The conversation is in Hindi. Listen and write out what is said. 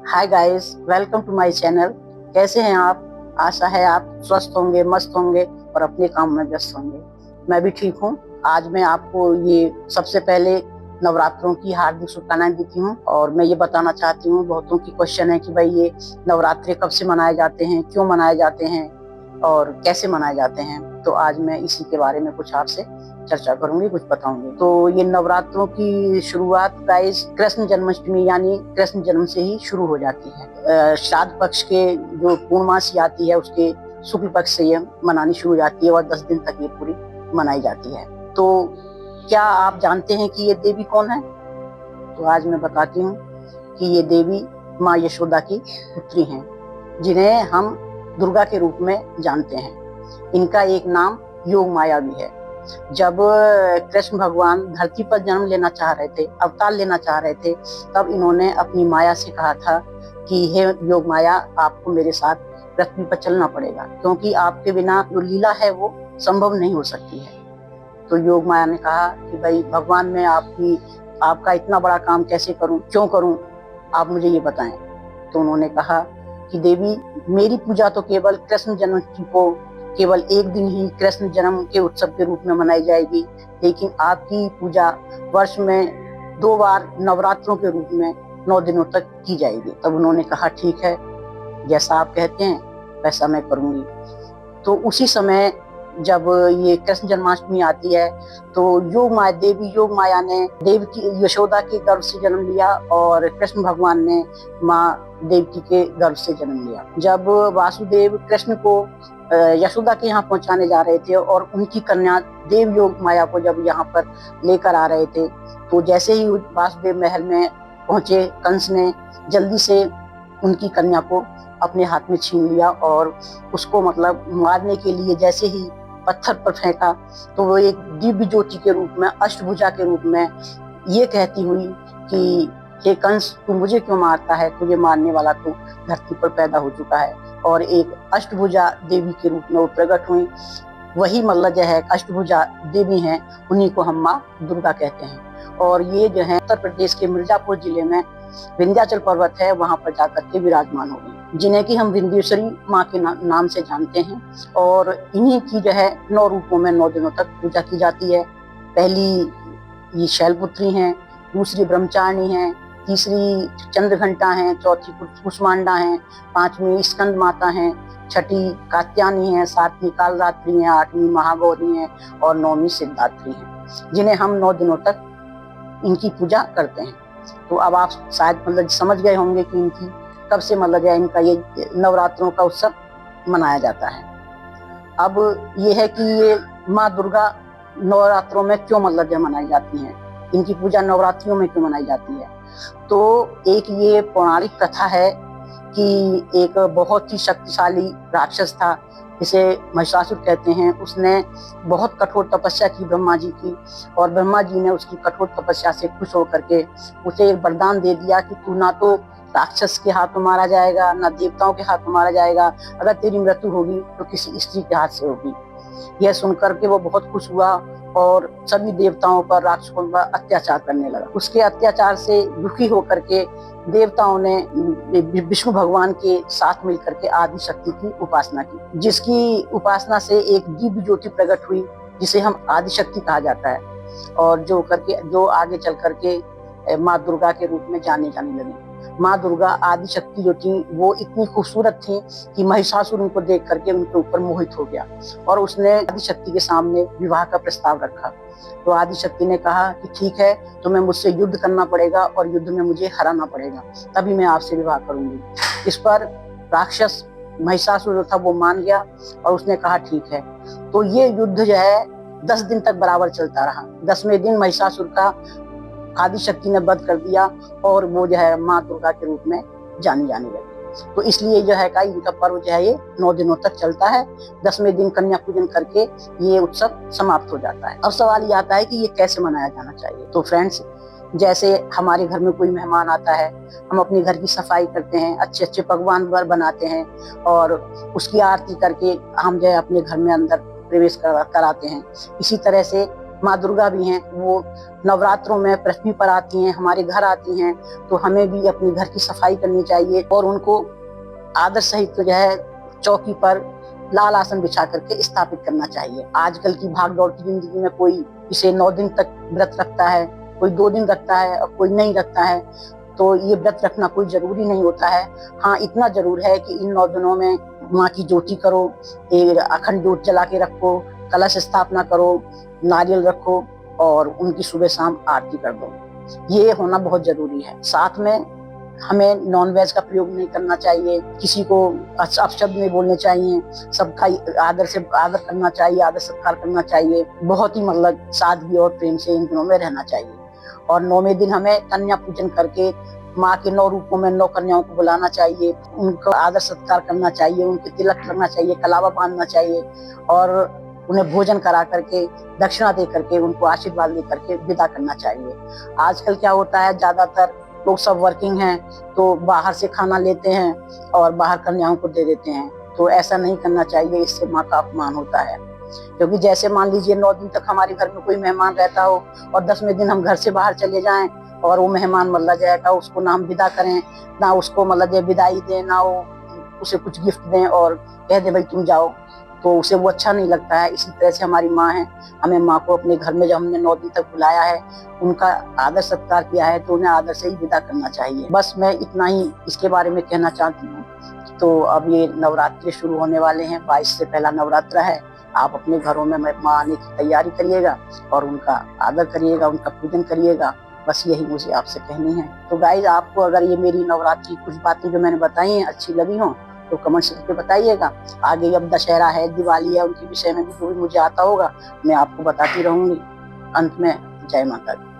Hi guys, welcome to my channel. कैसे हैं आप? आशा है आप स्वस्थ होंगे, मस्त होंगे और अपने काम में व्यस्त होंगे। मैं भी ठीक हूँ। आज मैं आपको ये सबसे पहले नवरात्रों की हार्दिक शुभकामनाएं देती हूँ और मैं ये बताना चाहती हूँ, बहुतों की क्वेश्चन है कि भाई ये नवरात्रि कब से मनाए जाते हैं, क्यों मनाए जाते हैं और कैसे मनाए जाते हैं। तो आज मैं इसी के बारे में कुछ आपसे चर्चा करूंगी, कुछ बताऊंगी। तो ये नवरात्रों की शुरुआत गाइस कृष्ण जन्माष्टमी यानी कृष्ण जन्म से ही शुरू हो जाती है। श्राद्ध पक्ष के जो पूर्णमासी आती है उसके शुक्ल पक्ष से ये मनानी शुरू हो जाती है और 10 दिन तक ये पूरी मनाई जाती है। तो क्या आप जानते हैं कि ये देवी कौन है? तो आज मैं बताती हूँ कि ये देवी माँ यशोदा की पुत्री हैं, जिन्हें हम दुर्गा के रूप में जानते हैं। इनका एक नाम योग माया भी है। जब कृष्ण भगवान धरती पर जन्म लेना चाह रहे थे, अवतार लेना चाह रहे थे, तब इन्होंने अपनी माया से कहा था कि हे योग माया, आपको मेरे साथ पृथ्वी पर चलना पड़ेगा, क्योंकि आपके बिना जो लीला है वो संभव नहीं हो सकती है। तो योग माया ने कहा कि भाई भगवान, मैं आपका इतना बड़ा काम कैसे करूं, क्यों करूं, आप मुझे ये बताएं। तो उन्होंने कहा कि देवी, मेरी पूजा तो केवल कृष्ण जन्माष्टमी को केवल एक दिन ही कृष्ण जन्म के उत्सव के रूप में मनाई जाएगी, लेकिन आपकी पूजा वर्ष में 2 बार नवरात्रों के रूप में 9 दिनों तक की जाएगी। तब उन्होंने कहा ठीक है, जैसा आप कहते हैं वैसा मैं करूंगी। तो उसी समय जब ये कृष्ण जन्माष्टमी आती है तो योग माया ने देवकी यशोदा के गर्भ से जन्म लिया और कृष्ण भगवान ने माँ देवकी के गर्भ से जन्म लिया। जब वासुदेव कृष्ण को यशोदा के यहाँ पहुंचाने जा रहे थे और उनकी कन्या देव योग माया को जब यहाँ पर लेकर आ रहे थे, तो जैसे ही वासुदेव महल में पहुंचे, कंस ने जल्दी से उनकी कन्या को अपने हाथ में छीन लिया और उसको मतलब मारने के लिए जैसे ही पत्थर पर फेंका, तो वो एक दिव्य ज्योति के रूप में, अष्टभुजा के रूप में ये कहती हुई कि हे कंस, तू मुझे क्यों मारता है, तुझे मारने वाला तो धरती पर पैदा हो चुका है। और एक अष्टभुजा देवी के रूप में वो प्रकट हुई। वही मतलब जो है अष्टभुजा देवी हैं, उन्हीं को हम माँ दुर्गा कहते हैं। और ये जो है उत्तर प्रदेश के मिर्जापुर जिले में विंध्याचल पर्वत है, वहां पर जाकर के विराजमान हो गई, जिन्हें कि हम विंध्येश्वरी माँ के नाम से जानते हैं। और इन्हीं की जो है 9 रूपों में 9 दिनों तक पूजा की जाती है। पहली ये शैलपुत्री हैं, दूसरी ब्रह्मचारिणी हैं, तीसरी चंद्रघंटा हैं, चौथी कुष्मांडा हैं, 5वीं स्कंद माता हैं, छठी कात्यायनी है, 7वीं कालरात्रि है, 8वीं महागौरी है और 9वीं सिद्धात्री है, जिन्हें हम 9 दिनों तक इनकी पूजा करते हैं। तो अब आप शायद मतलब समझ गए होंगे कि इनकी कब से मतलब इनका ये नवरात्रों का उत्सव मनाया जाता है। अब ये है कि ये माँ दुर्गा नवरात्रों में क्यों मतलब मनाई जाती हैं, इनकी पूजा नवरात्रियों में क्यों मनाई जाती है। तो एक ये पौराणिक कथा है कि एक बहुत ही शक्तिशाली राक्षस था, जिसे महिषासुर कहते हैं। उसने बहुत कठोर तपस्या की ब्रह्मा जी की, और ब्रह्मा जी ने उसकी कठोर तपस्या से खुश होकर के उसे एक वरदान दे दिया कि तू ना तो राक्षस के हाथ में मारा जाएगा, ना देवताओं के हाथ में मारा जाएगा, अगर तेरी मृत्यु होगी तो किसी स्त्री के हाथ से होगी। यह सुनकर के वो बहुत खुश हुआ और सभी देवताओं पर, राक्षसों पर अत्याचार करने लगा। उसके अत्याचार से दुखी होकर के देवताओं ने विष्णु भगवान के साथ मिलकर के आदि शक्ति की उपासना की, जिसकी उपासना से एक दिव्य ज्योति प्रकट हुई, जिसे हम आदि शक्ति कहा जाता है, और जो आगे चल करके माँ दुर्गा के रूप में जाने लगी। माँ दुर्गा आदि शक्ति जो थी वो इतनी खूबसूरत थी कि महिषासुर उनको देख करके उनके ऊपर मोहित हो गया और उसने आदि शक्ति के सामने विवाह का प्रस्ताव रखा। तो आदि शक्ति ने कहा कि ठीक है, तुम्हें मुझसे युद्ध करना पड़ेगा और युद्ध में मुझे हराना पड़ेगा, तभी मैं आपसे विवाह करूंगी। इस पर राक्षस महिषासुर जो था वो मान गया और उसने कहा ठीक है। तो ये युद्ध जो है 10 दिन तक बराबर चलता रहा। 10वें दिन महिषासुर का आदि शक्ति ने वध कर दिया और वो जो है माँ दुर्गा के रूप में जाने लगी। तो इसलिए जो है इनका पर्व जो है ये 9 दिनों तक चलता है। 10वें दिन कन्या पूजन करके ये उत्सव समाप्त हो जाता है। अब सवाल ये आता है कि ये कैसे मनाया जाना चाहिए। तो फ्रेंड्स, जैसे हमारे घर में कोई मेहमान आता है, हम अपने घर की सफाई करते हैं, अच्छे अच्छे पकवान बनाते हैं और उसकी आरती करके हम जो है अपने घर में अंदर प्रवेश कराते हैं। इसी तरह से माँ दुर्गा भी हैं, वो नवरात्रों में पृथ्वी पर आती हैं, हमारे घर आती हैं, तो हमें भी अपने घर की सफाई करनी चाहिए और उनको आदर सहित जो है चौकी पर लाल आसन बिछा करके स्थापित करना चाहिए। आजकल की भाग दौड़ की जिंदगी में कोई इसे 9 दिन तक व्रत रखता है, कोई 2 दिन रखता है और कोई नहीं रखता है, तो ये व्रत रखना कोई जरूरी नहीं होता है। हाँ, इतना जरूर है कि इन 9 दिनों में माँ की ज्योति करो, एक अखंड ज्योत जला के रखो, कलश स्थापना करो, नारियल रखो और उनकी सुबह शाम आरती कर दो। ये होना बहुत जरूरी है। साथ में हमें नॉनवेज का प्रयोग नहीं करना चाहिए, किसी को अपशब्द नहीं बोलने चाहिए, सबका आदर से आदर करना चाहिए, आदर सत्कार करना चाहिए। बहुत ही मतलब सादगी और प्रेम से इन दिनों में रहना चाहिए। और 9वें दिन हमें कन्या पूजन करके माँ के 9 रूपों में 9 कन्याओं को बुलाना चाहिए, उनको आदर सत्कार करना चाहिए, उनके तिलक लगना चाहिए, कलावा बांधना चाहिए और उन्हें भोजन करा करके, दक्षिणा दे करके, उनको आशीर्वाद दे करके विदा करना चाहिए। आजकल क्या होता है, ज्यादातर लोग सब वर्किंग हैं तो बाहर से खाना लेते हैं और बाहर कन्याओं को दे देते हैं, तो ऐसा नहीं करना चाहिए, इससे माँ का अपमान होता है। क्योंकि जैसे मान लीजिए 9 दिन तक हमारे घर में कोई मेहमान रहता हो और 10वें दिन हम घर से बाहर चले जाएं और वो मेहमान मतलब जाएगा, उसको ना हम विदा करें, ना उसको मतलब विदाई दें, ना वो उसे कुछ गिफ्ट दें और कह दे भाई तुम जाओ, तो उसे वो अच्छा नहीं लगता है। इसी तरह से हमारी माँ है, हमें माँ को अपने घर में जब हमने 9 दिन तक बुलाया है, उनका आदर सत्कार किया है, तो उन्हें आदर से ही विदा करना चाहिए। बस मैं इतना ही इसके बारे में कहना चाहती हूँ। तो अब ये नवरात्रि शुरू होने वाले हैं, 22 से पहला नवरात्र है। आप अपने घरों में माँ आने की तैयारी करिएगा और उनका आदर करिएगा, उनका पूजन करिएगा। बस यही मुझे आपसे कहनी है। तो गाइज, आपको अगर ये मेरी नवरात्रि कुछ बातें जो मैंने बताई हैं अच्छी लगी हो तो कमेंट करके बताइएगा। आगे अब दशहरा है, दिवाली है, उनके विषय में भी जो भी मुझे आता होगा मैं आपको बताती रहूंगी। अंत में जय माता दी।